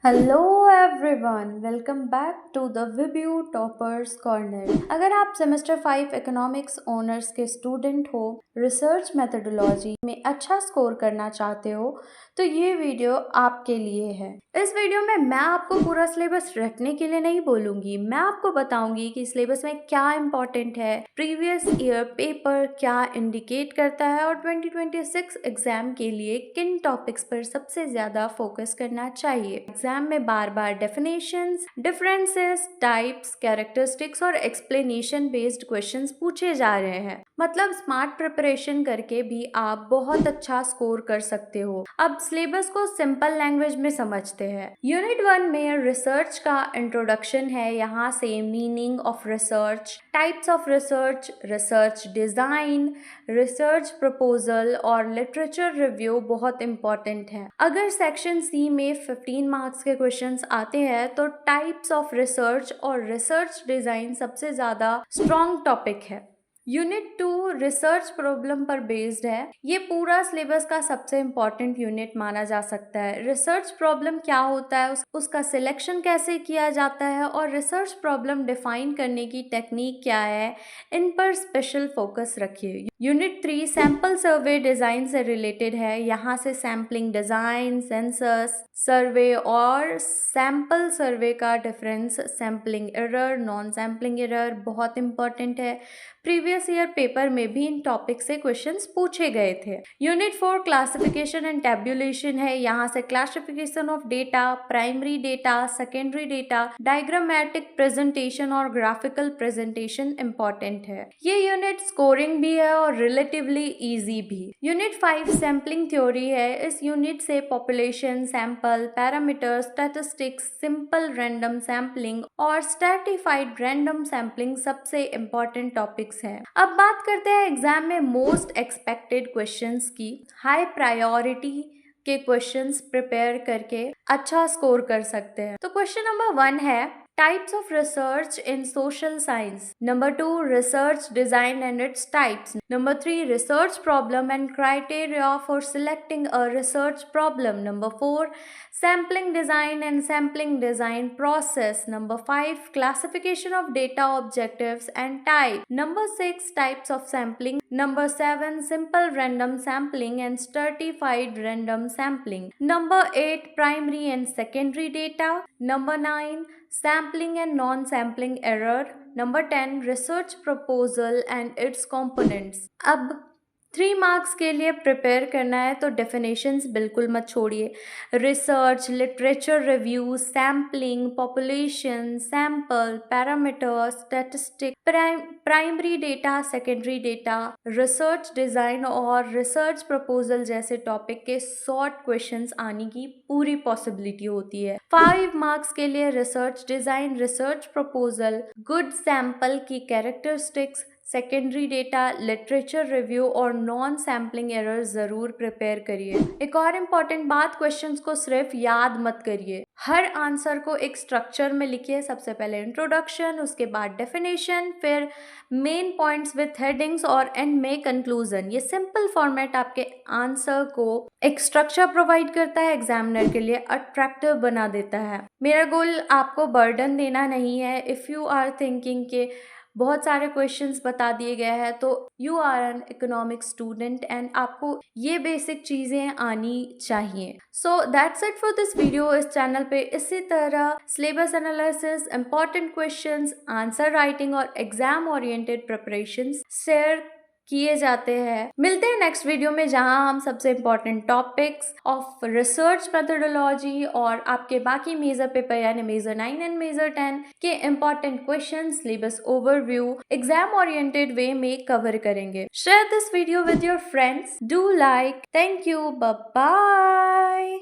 Hello everyone, welcome back to the VBU toppers corner. अगर आप semester 5 economics honours के student हो, research methodology में अच्छा स्कोर करना चाहते हो तो ये वीडियो आपके लिए है। इस वीडियो में मैं आपको पूरा सिलेबस रटने के लिए नहीं बोलूँगी, मैं आपको बताऊँगी कि सिलेबस में क्या इम्पोर्टेंट है, प्रीवियस ईयर पेपर क्या इंडिकेट करता है और 2026 एग्जाम के लिए किन टॉपिक्स पर सबसे ज़्यादा फोकस करना चाहिए। एग्जाम में बार बार डेफिनेशंस, डिफरेंसेस, टाइप्स, कैरेक्टरिस्टिक्स और एक्सप्लेनेशन बेस्ड क्वेश्चंस पूछे जा रहे हैं। मतलब स्मार्ट प्रिपरेशन करके भी आप बहुत अच्छा स्कोर कर सकते हो। अब सिलेबस को सिंपल लैंग्वेज में समझते हैं। यूनिट 1 में रिसर्च का इंट्रोडक्शन है। यहाँ से meaning of research, types of research, research design, research proposal और लिटरेचर रिव्यू बहुत इंपॉर्टेंट है। अगर सेक्शन सी में 15 मार्क्स के क्वेश्चंस आते हैं तो टाइप्स ऑफ रिसर्च और रिसर्च डिजाइन सबसे ज्यादा स्ट्रॉन्ग टॉपिक है। यूनिट 2 रिसर्च प्रॉब्लम पर बेस्ड है। ये पूरा सिलेबस का सबसे इम्पोर्टेंट यूनिट माना जा सकता है। रिसर्च प्रॉब्लम क्या होता है, उसका सिलेक्शन कैसे किया जाता है और रिसर्च प्रॉब्लम डिफाइन करने की टेक्निक क्या है, इन पर स्पेशल फोकस रखिए। यूनिट 3 सैंपल सर्वे डिजाइन से रिलेटेड है। यहाँ से सैम्पलिंग डिजाइन, सेंसस सर्वे और सैंपल सर्वे का difference, sampling error, non sampling error बहुत इंपॉर्टेंट है। प्रीवियस ईयर पेपर में भी इन टॉपिक से क्वेश्चंस पूछे गए थे। यूनिट 4 क्लासिफिकेशन एंड टेबुलेशन है। यहाँ से classification of data, primary data, secondary data, diagrammatic presentation और ग्राफिकल प्रेजेंटेशन इंपॉर्टेंट है। ये यूनिट स्कोरिंग भी है और रिलेटिवली इजी भी। यूनिट 5 सैम्पलिंग थ्योरी है। इस यूनिट से population, sample, parameter, statistics, simple random sampling और स्ट्रैटिफाइड रैंडम सैम्पलिंग सबसे इंपॉर्टेंट टॉपिक्स हैं। अब बात करते हैं एग्जाम में मोस्ट एक्सपेक्टेड क्वेश्चंस की। हाई प्रायोरिटी के क्वेश्चंस प्रिपेयर करके अच्छा स्कोर कर सकते हैं। तो क्वेश्चन नंबर 1 है types of research in social science. Number 2 research design and its types. Number 3 research problem and criteria for selecting a research problem. Number 4 sampling design and sampling design process. Number 5 classification of data objectives and type. Number 6 types of sampling. Number 7 simple random sampling and stratified random sampling. Number 8 primary and secondary data. Number 9 sampling and non-sampling error. Number 10 research proposal and its components. अब 3 marks के लिए prepare करना है तो definitions बिल्कुल मत छोड़िए। Research, literature review, sampling, population, sample, parameter, statistic, primary data, secondary data, research design और रिसर्च प्रपोजल जैसे टॉपिक के शॉर्ट क्वेश्चंस आने की पूरी पॉसिबिलिटी होती है। 5 मार्क्स के लिए research design, research proposal, good sample की characteristics, secondary data, literature review और नॉन सैम्पलिंग एरर जरूर प्रिपेयर करिए। एक और इम्पॉर्टेंट बात, क्वेश्चंस को सिर्फ याद मत करिए, हर आंसर को एक स्ट्रक्चर में लिखिए। सबसे पहले इंट्रोडक्शन, उसके बाद डेफिनेशन, फिर मेन पॉइंट्स विथ हेडिंग्स और एंड में कंक्लूजन। ये सिंपल फॉर्मेट आपके आंसर को एक स्ट्रक्चर प्रोवाइड करता है, एग्जामिनर के लिए अट्रैक्टिव बना देता है। मेरा गोल आपको बर्डन देना नहीं है। इफ यू आर थिंकिंग के बहुत सारे क्वेश्चंस बता दिए गए हैं तो you are an economics student and आपको ये बेसिक चीजें आनी चाहिए। So that's it for this video. इस चैनल पे इसी तरह syllabus analysis, important questions, answer writing और एग्जाम ओरिएंटेड प्रिपरेशंस शेयर किए जाते हैं। मिलते हैं नेक्स्ट वीडियो में जहां हम सबसे important topics of research methodology और आपके बाकी मेजर पेपर यानी मेजर 9 एंड मेजर 10 के important question, syllabus overview, exam oriented way में कवर करेंगे। Share this video with your friends, do like, thank you, bye bye.